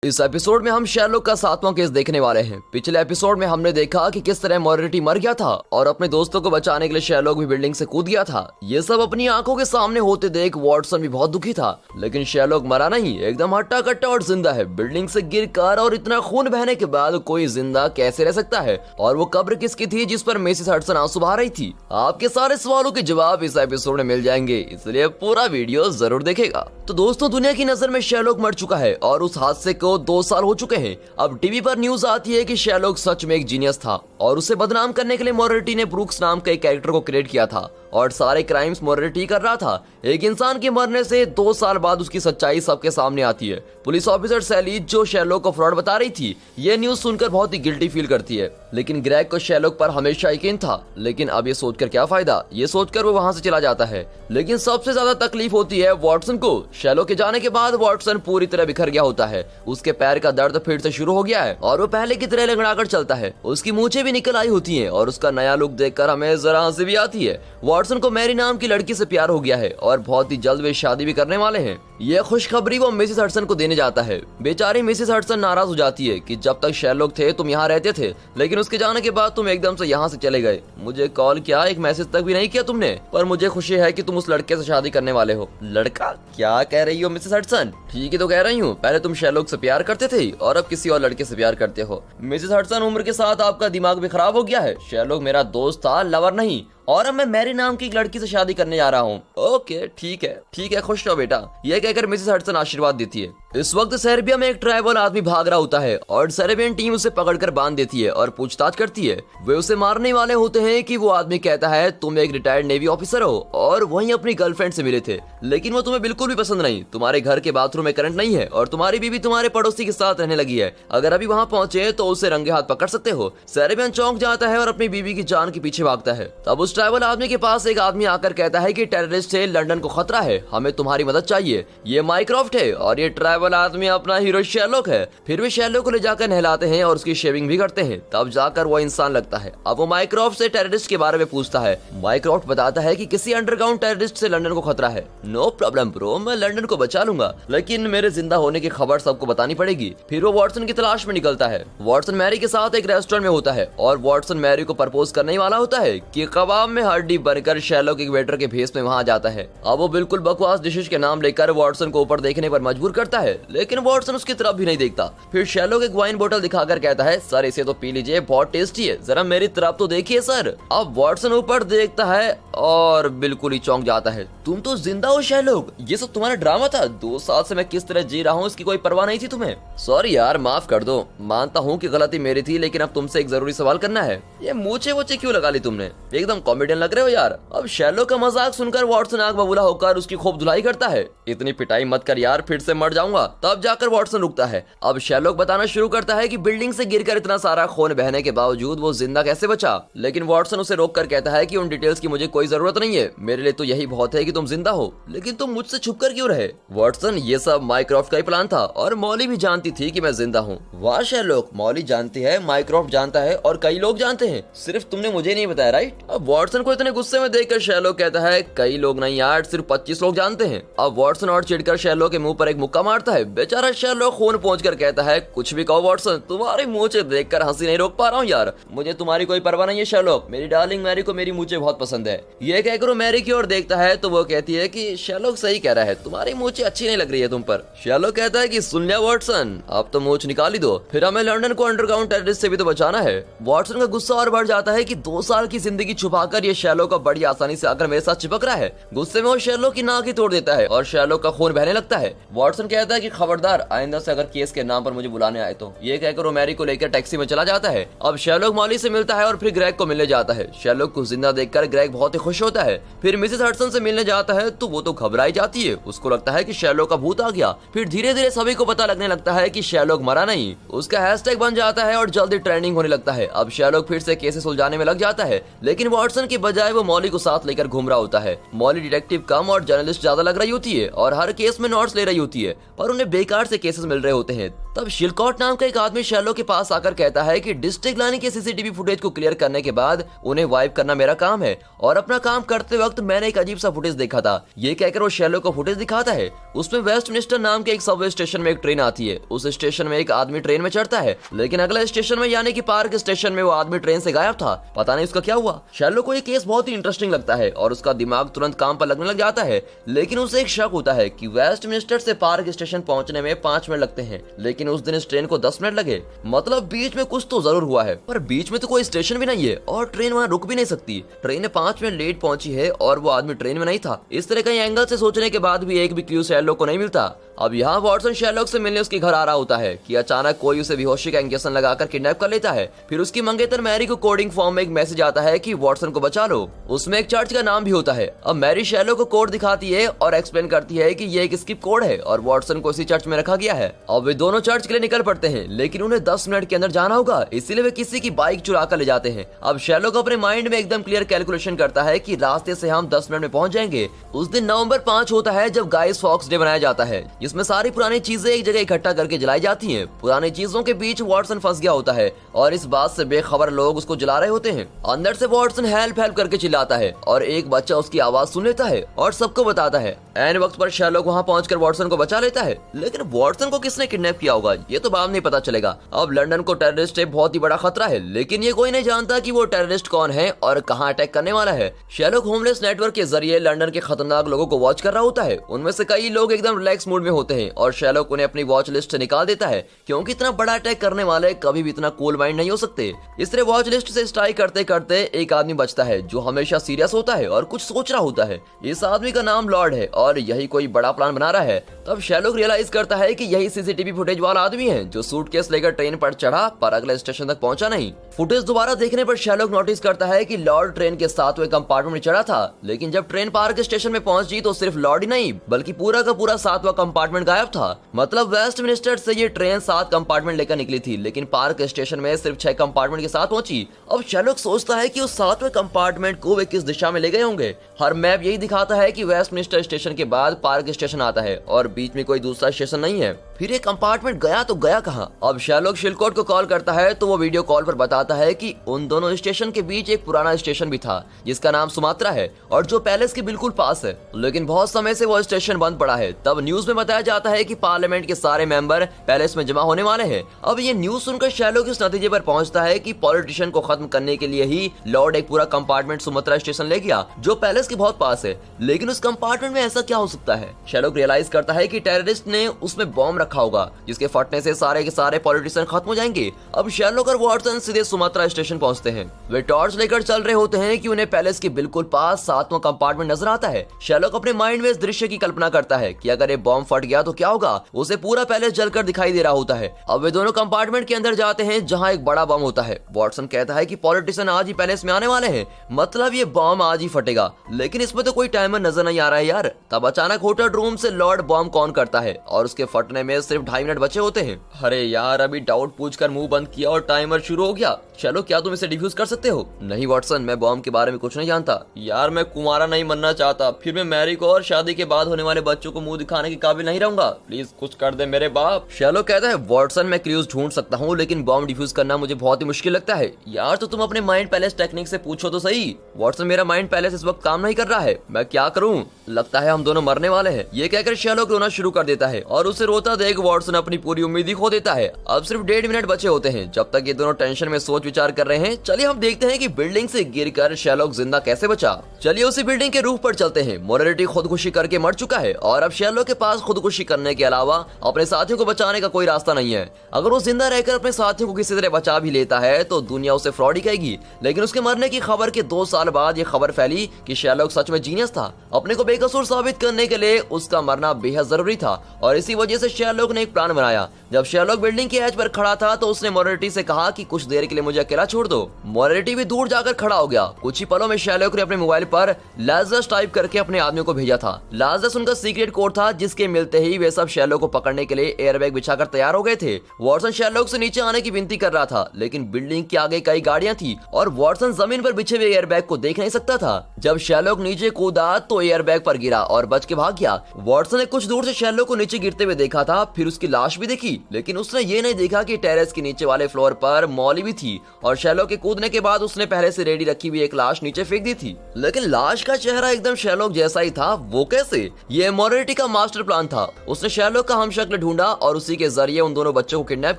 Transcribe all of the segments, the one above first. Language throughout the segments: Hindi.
इस एपिसोड में हम शेरलॉक का 7वां केस देखने वाले हैं। पिछले एपिसोड में हमने देखा कि किस तरह मॉरिटी मर गया था और अपने दोस्तों को बचाने के लिए शेरलॉक भी बिल्डिंग से कूद गया था। ये सब अपनी आंखों के सामने होते देख वॉटसन भी बहुत दुखी था, लेकिन शेरलॉक मरा नहीं, एकदम हट्टा कट्टा और जिंदा है। बिल्डिंग से गिरकर और इतना खून बहने के बाद कोई जिंदा कैसे रह सकता है, और वो कब्र किसकी थी जिस पर मिसेस हडसन आंसू बहा रही थी? आपके सारे सवालों के जवाब इस एपिसोड में मिल जाएंगे, इसलिए पूरा वीडियो जरूर देखेगा। तो दोस्तों, दुनिया की नजर में शेरलॉक मर चुका है और उस हादसे को 2 साल हो चुके हैं। अब टीवी पर न्यूज आती है कि शेरलॉक सच में एक जीनियस था और उसे बदनाम करने के लिए मॉरिटी ने ब्रूक्स नाम के एक कैरेक्टर को क्रिएट किया था और सारे क्राइम्स मॉरिटी कर रहा था। एक इंसान के मरने से 2 साल बाद उसकी सच्चाई सबके सामने आती है। पुलिस ऑफिसर सैली जो शेरलॉक को फ्रॉड बता रही थी, ये न्यूज सुनकर बहुत ही गिल्टी फील करती है, लेकिन ग्रेग को शेरलॉक पर हमेशा यकीन था। लेकिन अब ये सोचकर क्या फायदा, ये सोचकर वो वहां से चला जाता है। लेकिन सबसे ज्यादा तकलीफ होती है वॉटसन को। शेरलॉक के जाने के बाद वॉटसन पूरी तरह बिखर गया होता है। उसके पैर का दर्द फिर से शुरू हो गया है और वो पहले की तरह लंगड़ाकर चलता है। उसकी मूंछें भी निकल आई होती हैं और उसका नया लुक देखकर हमें जरा हंसी भी आती है। वॉटसन को मैरी नाम की लड़की से प्यार हो गया है और बहुत ही जल्द वे शादी भी करने वाले हैं। यह खुशखबरी वो मिसेस हडसन को देने जाता है। बेचारी मिसेस हडसन नाराज हो जाती है कि जब तक शेरलॉक थे तुम यहाँ रहते थे, लेकिन उसके जाने के बाद तुम एकदम से यहाँ से चले गए। मुझे कॉल किया, एक मैसेज तक भी नहीं किया तुमने, पर मुझे खुशी है कि तुम उस लड़के से शादी करने वाले हो। लड़का? क्या कह रही हो मिसेस हडसन? ठीक ही तो कह रही हूँ, पहले तुम शेरलॉक से प्यार करते थे और अब किसी और लड़के से प्यार करते हो। मिसेस हडसन, उम्र के साथ आपका दिमाग भी खराब हो गया है। शेरलॉक मेरा दोस्त था, लवर नहीं, और अब मैं मैरी नाम की एक लड़की से शादी करने जा रहा हूँ। ओके, ठीक है, खुश रहो बेटा। यह कहकर मिसेस हडसन आशीर्वाद देती है। इस वक्त सेर्बिया में एक ट्राइबल आदमी भाग रहा होता है और सेर्बियन टीम उसे पकड़कर बांध देती है और पूछताछ करती है। वे उसे मारने वाले होते हैं कि वो आदमी कहता है तुम एक रिटायर्ड नेवी ऑफिसर हो और वहीं अपनी गर्लफ्रेंड से मिले थे, लेकिन वो तुम्हें बिल्कुल भी पसंद नहीं। तुम्हारे घर के बाथरूम में करंट नहीं है और तुम्हारी बीवी तुम्हारे पड़ोसी के साथ रहने लगी है। अगर अभी वहाँ पहुंचे तो उसे रंगे हाथ पकड़ सकते हो। सेर्बियन चौंक जाता है और अपनी बीवी की जान के पीछे भागता है। तब उस ट्राइबल आदमी के पास एक आदमी आकर कहता है कि टेररिस्ट से लंदन को खतरा है, हमें तुम्हारी मदद चाहिए। ये माइक्रॉफ्ट है और ये ट्राइबल आदमी अपना हीरो शेरलॉक है। फिर वे शेरलॉक को ले जाकर नहलाते हैं और उसकी शेविंग भी करते हैं, तब जाकर वो इंसान लगता है। अब वो माइक्रॉफ्ट से टेररिस्ट के बारे में पूछता है। माइक्रॉफ्ट बताता है कि किसी अंडरग्राउंड टेररिस्ट से लंदन को खतरा है। नो प्रॉब्लम ब्रो, मैं लंदन को बचा लूंगा, लेकिन मेरे जिंदा होने की खबर सबको बतानी पड़ेगी। फिर वो वॉटसन की तलाश में निकलता है। वॉटसन मैरी के साथ एक रेस्टोरेंट में होता है और वॉटसन मैरी को प्रपोज करने वाला होता है कि कबाब में हड्डी बनकर शेरलॉक एक वेटर के भेस में वहां जाता है। अब वो बिल्कुल बकवास डिशेस के नाम लेकर वॉटसन को ऊपर देखने पर मजबूर करता है, लेकिन वॉटसन उसकी तरफ भी नहीं देखता। फिर शेरलॉक एक वाइन बोतल दिखाकर कहता है सर इसे तो पी लीजिए, बहुत टेस्टी है, जरा मेरी तरफ तो देखिए सर। अब वॉटसन ऊपर देखता है और बिल्कुल ही चौंक जाता है। तुम तो जिंदा हो शेरलॉक, ये सब तुम्हारा ड्रामा था। 2 साल से मैं किस तरह जी रहा हूँ इसकी कोई परवाह नहीं थी तुम्हें। सॉरी यार, माफ कर दो, मानता हूँ कि गलती मेरी थी, लेकिन अब तुमसे एक जरूरी सवाल करना है। ये मूछे वोचे क्यों लगा ली तुमने? एकदम कॉमेडियन लग रहे हो यार। अब शेरलॉक का मजाक सुनकर वॉटसन आग बबूला होकर उसकी खूब धुलाई करता है। इतनी पिटाई मत कर यार, फिर से मर जाऊंगा। तब जाकर वॉटसन रुकता है। अब शेरलॉक बताना शुरू करता है कि बिल्डिंग से गिरकर इतना सारा खून बहने के बावजूद वो जिंदा कैसे बचा, लेकिन वॉटसन उसे रोककर कहता है कि उन डिटेल्स की मुझे कोई जरूरत नहीं है, मेरे लिए तो यही बहुत है कि तुम जिंदा हो, लेकिन तुम मुझसे छुपकर क्यों रहे? वॉटसन, ये सब माइक्रॉफ्ट का ही प्लान था और मॉली भी जानती थी कि मैं जिंदा हूँ। वाह शेरलॉक, मॉली जानती है, माइक्रॉफ्ट जानता है और कई लोग जानते हैं, सिर्फ तुमने मुझे नहीं बताया, राइट? अब वॉटसन को इतने गुस्से में देखकर शेरलॉक कहता है कई लोग नहीं यार, सिर्फ 25 लोग जानते हैं। अब वॉटसन और चिढ़कर शेरलॉक के मुंह पर एक मुक्का मारता है। बेचारा शेरलॉक खून पहुंचकर कहता है कुछ भी कहो वॉटसन, तुम्हारी मूंछें देखकर हंसी नहीं रोक पा रहा हूँ यार। मुझे तुम्हारी कोई परवाह नहीं है शेरलॉक, मेरी डार्लिंग मैरी को मेरी मूंछें बहुत पसंद है। ये कहकर वो मैरी की ओर देखता है तो वो कहती है कि शेरलॉक सही कह रहा है, तुम्हारी मूंछें अच्छी नहीं लग रही है तुम पर। शेरलॉक कहता है कि सुन लिया वॉटसन, अब तो मूंछ निकाल ही दो, फिर हमें लंदन को अंडरग्राउंड टेररिस्ट से भी तो बचाना है। वॉटसन का गुस्सा और बढ़ जाता है कि 2 साल की जिंदगी छुपाकर ये शेरलॉक को बड़ी आसानी से आकर मेरे साथ चिपक रहा है। गुस्से में वो शेरलॉक की नाक ही तोड़ देता है और शेरलॉक का खून बहने लगता है। वॉटसन कहता है कि खबरदार, आइंदा से अगर केस के नाम पर मुझे बुलाने आए तो। ये कहकर वो मैरी को लेकर टैक्सी में चला जाता है। अब शेरलॉक मॉली से मिलता है और फिर ग्रेग को मिलने जाता है। शेरलॉक को जिंदा देखकर ग्रेग बहुत ही खुश होता है। फिर मिसेस हडसन से मिलने जाता है तो वो तो घबराई जाती है, उसको लगता है कि शेरलॉक का भूत आ गया। फिर धीरे धीरे सभी को पता लगने लगता है कि शेरलॉक मरा नहीं। उसका हैशटैग बन जाता है और जल्दी ट्रेंडिंग होने लगता है। अब शेरलॉक फिर से केसेस सुलझाने में लग जाता है, लेकिन वॉटसन की बजाय वो मॉली को साथ लेकर घूम रहा होता है। मॉली डिटेक्टिव कम और जर्नलिस्ट ज्यादा लग रही होती है और हर केस में नोट्स ले रही होती है, पर उन्हें बेकार से केसेस मिल रहे होते हैं। तब शिलकॉट नाम का एक आदमी शेरलॉक के पास आकर कहता है कि डिस्ट्रिक्ट लाइन के सीसीटीवी फुटेज को क्लियर करने के बाद उन्हें वाइप करना मेरा काम है और अपना काम करते वक्त मैंने एक अजीब सा फुटेज देखा था। ये कहकर वो शेरलॉक को फुटेज दिखाता है। उसमें वेस्टमिनिस्टर नाम के एक सबवे स्टेशन में एक ट्रेन आती है। उस स्टेशन में एक आदमी ट्रेन में चढ़ता है, लेकिन अगले स्टेशन में यानी कि पार्क स्टेशन में वो आदमी ट्रेन से गायब था। पता नहीं उसका क्या हुआ। शेरलॉक को ये केस बहुत ही इंटरेस्टिंग लगता है और उसका दिमाग तुरंत काम पर लगने लग जाता है, लेकिन उसे एक शक होता है कि वेस्टमिनिस्टर से पार्क स्टेशन पहुंचने में 5 मिनट लगते हैं, लेकिन उस दिन इस ट्रेन को 10 मिनट लगे। मतलब बीच में कुछ तो जरूर हुआ है, पर बीच में तो कोई स्टेशन भी नहीं है और ट्रेन वहां रुक भी नहीं सकती। ट्रेन 5 मिनट लेट पहुंची है और वो आदमी ट्रेन में नहीं था। इस तरह कई एंगल से सोचने के बाद भी एक भी क्लू शेरलॉक को नहीं मिलता। अब यहाँ वॉटसन शेरलॉक से मिलने उसके घर आ रहा होता है कि अचानक कोई उसे बेहोशी का इंजेक्शन लगाकर किडनैप कर लेता है। फिर उसकी मंगेतर मैरी को कोडिंग फॉर्म में एक मैसेज आता है कि वॉटसन को बचा लो। उसमें एक चर्च का नाम भी होता है। अब मैरी शेरलॉक को कोड दिखाती है और एक्सप्लेन करती है कि ये एक स्किप कोड है और वॉटसन को इसी चर्च में रखा गया है। अब वे दोनों चर्च के लिए निकल पड़ते हैं, लेकिन उन्हें 10 मिनट के अंदर जाना होगा, इसीलिए वे किसी की बाइक चुरा कर ले जाते हैं। अब शेरलॉक अपने माइंड में एकदम क्लियर कैलकुलेशन करता है कि रास्ते से हम 10 मिनट में पहुंच जाएंगे। उस दिन नवंबर 5 होता है जब गाइस फॉक्स डे मनाया जाता है, जिसमें सारी पुरानी चीजें एक जगह इकट्ठा करके जलाई जाती हैं। पुरानी चीजों के बीच वॉटसन फंस गया होता है और इस बात से बेखबर लोग उसको जला रहे होते हैं। अंदर से वॉटसन हेल्प हेल्प करके चिल्लाता है और एक बच्चा उसकी आवाज सुन लेता है और सबको बताता है। ऐन वक्त पर शेरलॉक वहां पहुंचकर वॉटसन को बचा लेता है, लेकिन वॉटसन को किसने किडनैप किया होगा ये तो बाद में पता चलेगा। अब लंदन को टेररिस्ट से बहुत ही बड़ा खतरा है, लेकिन ये कोई नहीं जानता कि वो टेररिस्ट कौन है और कहां अटैक करने वाला है। शेरलॉक होमलेस नेटवर्क के जरिए लंदन के खतरनाक लोगों को वॉच कर रहा होता है। उनमें से कई लोग एकदम रिलैक्स मूड में होते हैं और शेरलॉक उन्हें अपनी वॉच लिस्ट से निकाल देता है, क्योंकि इतना बड़ा अटैक करने वाले कभी भी इतना कूल माइंड नहीं हो सकते। इस तरह वॉच लिस्ट से स्ट्राइक करते करते एक आदमी बचता है जो हमेशा सीरियस होता है और कुछ सोच रहा होता है। इस आदमी का नाम लॉर्ड है और यही कोई बड़ा प्लान बना रहा है। तब शेरलॉक रियलाइज करता है कि यही सीसीटीवी फुटेज वाला आदमी है जो सूटकेस लेकर ट्रेन पर चढ़ा पर अगले स्टेशन तक पहुंचा नहीं। फुटेज दोबारा देखने पर शेरलॉक नोटिस करता है कि लॉर्ड ट्रेन के 7वें कंपार्टमेंट में चढ़ा था, लेकिन जब ट्रेन पार्क स्टेशन में पहुंची तो सिर्फ लॉर्ड ही नहीं बल्कि पूरा का पूरा 7वां कंपार्टमेंट गायब था। मतलब वेस्टमिनिस्टर से ये ट्रेन 7 कंपार्टमेंट लेकर निकली थी, लेकिन पार्क स्टेशन में सिर्फ 6 कंपार्टमेंट के साथ पहुंची। अब शेरलॉक सोचता है कि उस 7वें कंपार्टमेंट को वे किस दिशा में ले गए होंगे। हर मैप यही दिखाता है कि वेस्टमिनिस्टर स्टेशन के बाद पार्क स्टेशन आता है और बीच में कोई दूसरा स्टेशन नहीं है। फिर ये कंपार्टमेंट गया तो गया कहाँ? अब शेरलॉक शिलकॉट को कॉल करता है तो वो वीडियो कॉल पर बताता है कि उन दोनों स्टेशन के बीच एक पुराना स्टेशन भी था जिसका नाम सुमात्रा है और जो पैलेस के बिल्कुल पास है, लेकिन बहुत समय से वो स्टेशन बंद पड़ा है। तब न्यूज में बताया जाता है कि पार्लियामेंट के सारे मेंबर पैलेस में जमा होने वाले हैं। अब ये न्यूज सुनकर शेरलॉक इस नतीजे पर पहुंचता है कि पॉलिटिशियन को खत्म करने के लिए ही लॉर्ड एक पूरा कंपार्टमेंट सुमात्रा स्टेशन ले गया जो पैलेस के बहुत पास है। लेकिन उस कंपार्टमेंट में ऐसा क्या हो सकता है? शेरलॉक रियलाइज करता है कि टेररिस्ट ने उसमें बॉम्ब रखा होगा जिसके फटने से सारे के सारे पॉलिटिशियन खत्म हो जाएंगे। अब शेरलॉक और वॉटसन सीधे सुमात्रा स्टेशन पहुंचते हैं। वे टॉर्च लेकर चल रहे होते हैं कि उन्हें पैलेस के बिल्कुल पास 7वां कंपार्टमेंट नजर आता है। शेरलॉक अपने माइंड में इस दृश्य की कल्पना करता है कि अगर ये बॉम्ब फट गया तो क्या होगा। उसे पूरा पैलेस जलकर दिखाई दे रहा होता है। अब वे दोनों कंपार्टमेंट के अंदर जाते हैं जहां एक बड़ा बम होता है। वॉटसन कहता है कि पॉलिटिशियन आज ही पैलेस में आने वाले हैं, मतलब ये बॉम्ब आज ही फटेगा, लेकिन इसमें तो कोई टाइमर नजर नहीं आ रहा है यार। तब अचानक होटल रूम से लॉर्ड बॉम्ब ऑन करता है और उसके फटने में सिर्फ 2.5 मिनट बचे होते हैं। अरे यार, अभी डाउट पूछकर मुंह बंद किया और टाइमर शुरू हो गया। चलो, क्या तुम इसे डिफ्यूज कर सकते हो? नहीं वॉटसन, मैं बॉम्ब के बारे में कुछ नहीं जानता यार। मैं कुंवारा नहीं बनना चाहता, फिर मैं मैरी को और शादी के बाद होने वाले बच्चों को मुंह दिखाने के काबिल नहीं रहूंगा। प्लीज कुछ कर दे मेरे बाप। शेलो कहता है वॉटसन, मैं क्लूज ढूंढ सकता हूँ, लेकिन बॉम्ब डिफ्यूज करना मुझे बहुत ही मुश्किल लगता है यार। तो तुम अपने माइंड पैलेस टेक्निक से पूछो तो सही। वॉटसन, मेरा माइंड पैलेस इस वक्त काम नहीं कर रहा है, मैं क्या करूँ? लगता है हम दोनों मरने वाले हैं। ये कहकर शेलो रोना शुरू कर देता है और उसे रोता देख वॉटसन अपनी पूरी उम्मीद ही खो देता है। अब सिर्फ 1.5 मिनट बचे होते हैं जब तक ये दोनों टेंशन में सोच विचार कर रहे हैं। चलिए हम देखते हैं कि बिल्डिंग से गिरकर शेरलॉक जिंदा कैसे बचा। चलिए उसी बिल्डिंग के रूफ पर चलते हैं। मोरालिटी खुदकुशी करके मर चुका है और अब शेरलॉक के पास खुदकुशी करने के अलावा अपने साथियों को बचाने का कोई रास्ता नहीं है। अगर वो जिंदा रहकर अपने साथियों को किसी तरह बचा भी लेता है तो दुनिया उसे फ्रॉड ही कहेगी। लेकिन उसके मरने की खबर के 2 साल बाद ये खबर फैली कि शेरलॉक सच में जीनियस था। अपने को बेकसूर साबित करने के लिए उसका मरना बेहद जरूरी था और इसी वजह से शेरलॉक ने एक प्लान बनाया। जब शेरलॉक बिल्डिंग के एज पर खड़ा था तो उसने मोरालिटी से कहा कि कुछ देर के लिए मुझे मुझे अकेला छोड़ दो। मॉरिटी भी दूर जाकर खड़ा हो गया। कुछ ही पलों में शेरलॉक ने अपने मोबाइल पर लाजरस टाइप करके अपने आदमियों को भेजा था। लाजरस उनका सीक्रेट कोड था, जिसके मिलते ही वे सब शेरलॉक को पकड़ने के लिए एयरबैग बिछाकर तैयार हो गए थे। वॉटसन शेरलॉक से नीचे आने की विनती कर रहा था, लेकिन बिल्डिंग के आगे कई गाड़ियां थी और वॉटसन जमीन पर बिछे हुए एयरबैग को देख नहीं सकता था। जब शेरलॉक नीचे कूदा तो एयरबैग पर गिरा और बच के भाग गया। वॉटसन ने कुछ दूर से शेरलॉक को नीचे गिरते हुए देखा था, फिर उसकी लाश भी देखी, लेकिन उसने ये नहीं देखा कि टेरेस के नीचे वाले फ्लोर पर मॉली भी थी और शेरलॉक के कूदने के बाद उसने पहले से रेडी रखी हुई एक लाश नीचे फेंक दी थी। लेकिन लाश का चेहरा एकदम शेरलॉक जैसा ही था। वो कैसे? ये मॉरिटी का मास्टर प्लान था। उसने शेरलॉक का हमशक्ल ढूंढा और उसी के जरिए उन दोनों बच्चों को किडनैप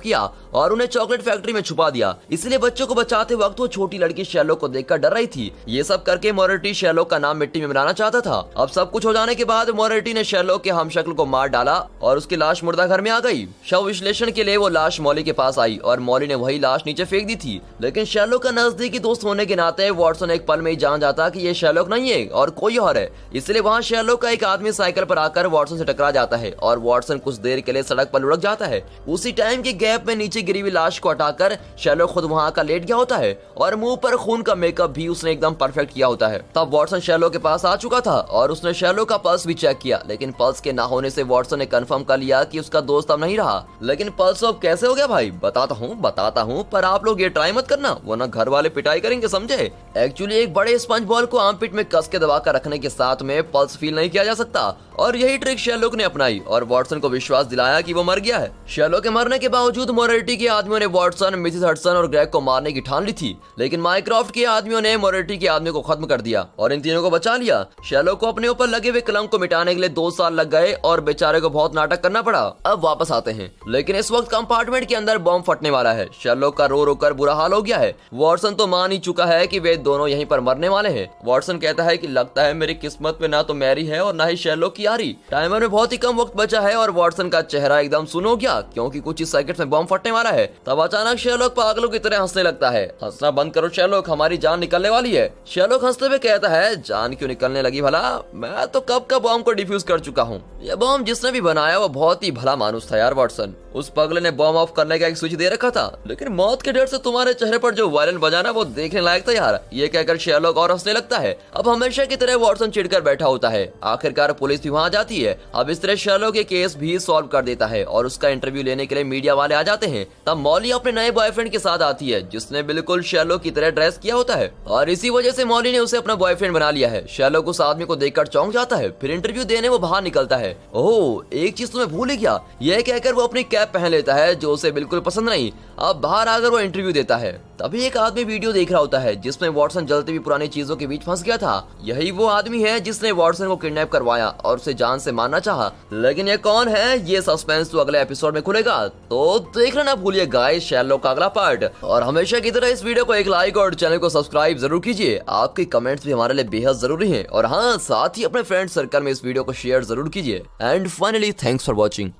किया और उन्हें चॉकलेट फैक्ट्री में छुपा दिया। इसलिए बच्चों को बचाते वक्त वो छोटी लड़की शेरलॉक को देखकर डर रही थी। ये सब करके मॉरिटी शेरलॉक का नाम मिट्टी में मिलाना चाहता था। अब सब कुछ हो जाने के बाद मॉरिटी ने शेरलॉक के हमशक्ल को मार डाला और उसकी लाश मुर्दा घर में आ गई। शव विश्लेषण के लिए वो लाश मॉली के पास आई और मॉली ने वही लाश नीचे फेंक दी थी। लेकिन शेरलॉक का नजदीकी दोस्त होने के नाते वॉटसन एक पल में ही जान जाता कि ये शेरलॉक नहीं है और कोई और है। इसलिए वहाँ शेरलॉक का एक आदमी साइकिल पर आकर वॉटसन से टकरा जाता है और वॉटसन कुछ देर के लिए सड़क पर लुढ़क जाता है। उसी टाइम के गैप में नीचे गिरी हुई लाश को हटाकर शेरलॉक खुद वहाँ का लेट गया होता है और मुंह पर खून का मेकअप भी उसने एकदम परफेक्ट किया होता है। तब वॉटसन शेरलॉक के पास आ चुका था और उसने शेरलॉक का पल्स भी चेक किया, लेकिन पल्स के ना होने से वॉटसन ने कंफर्म कर लिया कि उसका दोस्त अब नहीं रहा। लेकिन पल्स अब कैसे हो गया भाई? बताता हूँ, पर आप लोग ये ट्राई मत करना वरना घर वाले पिटाई करेंगे, समझे? एक्चुअली एक बड़े स्पंज बॉल को आर्मपिट में कस के दबाकर रखने के साथ में पल्स फील नहीं किया जा सकता और यही ट्रिक शेरलॉक ने अपनाई और वॉटसन को विश्वास दिलाया कि वो मर गया है। शेरलॉक के मरने के बावजूद मॉरिटी के आदमियों ने वॉटसन, मिसेस हडसन और ग्रेग को मारने की ठान ली थी, लेकिन माइक्रोफ्ट के आदमियों ने मॉरिटी के आदमियों को खत्म कर दिया और इन तीनों को बचा लिया। शेरलॉक को अपने ऊपर लगे हुए कलंक को मिटाने के लिए 2 साल लग गए और बेचारे को बहुत नाटक करना पड़ा। अब वापस आते हैं, लेकिन इस वक्त कंपार्टमेंट के अंदर बॉम्ब फटने वाला है। शेरलॉक का रो रो कर बुरा हाल हो गया है। वॉटसन तो मान ही चुका है कि वे दोनों यहीं पर मरने वाले हैं। वॉटसन कहता है कि लगता है मेरी किस्मत में ना तो मैरी है और ना ही शेरलॉक की यारी। टाइमर में बहुत ही कम वक्त बचा है और वॉटसन का चेहरा एकदम सुन हो गया क्योंकि कुछ ही सेकंड में बॉम्ब फटने वाला है। तब अचानक शेरलॉक पागलों की तरह हंसने लगता है। हंसना बंद करो शेरलॉक, हमारी जान निकलने वाली है। शेरलॉक हंसते हुए कहता है, जान क्यों निकलने लगी भला? मैं तो कब का बॉम्ब को डिफ्यूज कर चुका हूँ। यह बॉम्ब जिसने भी बनाया वो बहुत ही भला मानुस था यार वॉटसन। उस पगले ने बॉम्ब ऑफ करने का एक स्विच दे रखा था, लेकिन मौत के डर से तुम्हारे चेहरे पर जो वायलेंट बजाना वो देखने लायक था यार। ये कहकर शेरलॉक और हंसने लगता है। अब हमेशा की तरह वॉटसन चिढ़कर बैठा होता है। आखिरकार पुलिस भी वहाँ जाती है। अब इस तरह शेरलॉक ये केस भी सॉल्व कर देता है और उसका इंटरव्यू लेने के लिए मीडिया वाले आ जाते हैं। तब मॉली अपने नए बॉयफ्रेंड के साथ आती है, जिसने बिल्कुल शेरलॉक की तरह ड्रेस किया होता है और इसी वजह से मॉली ने उसे अपना बॉयफ्रेंड बना लिया है। शेरलॉक उस आदमी को देखकर चौंक जाता है। फिर इंटरव्यू देने वो बाहर निकलता है। ओह, एक चीज तो मैं भूल ही गया। यह कहकर वो अपनी कैप पहन लेता है जो उसे बिल्कुल पसंद नहीं। अब बाहर आकर वो इंटरव्यू देता है। तभी एक आदमी वीडियो देख रहा होता है जिसमें वॉटसन जलती हुई पुरानी चीजों के बीच फंस गया था। यही वो आदमी है जिसने वॉटसन को किडनैप करवाया और उसे जान से मारना चाहा। लेकिन ये कौन है, ये सस्पेंस तो अगले एपिसोड में खुलेगा, तो देखना ना भूलिए गाइस शेरलॉक का अगला पार्ट। और हमेशा की तरह इस वीडियो को एक लाइक और चैनल को सब्सक्राइब जरूर कीजिए। आपके कमेंट्स भी हमारे लिए बेहद जरूरी हैं। और हाँ, साथ ही अपने फ्रेंड सर्कल में इस वीडियो को शेयर जरूर कीजिए। And finally thanks for watching.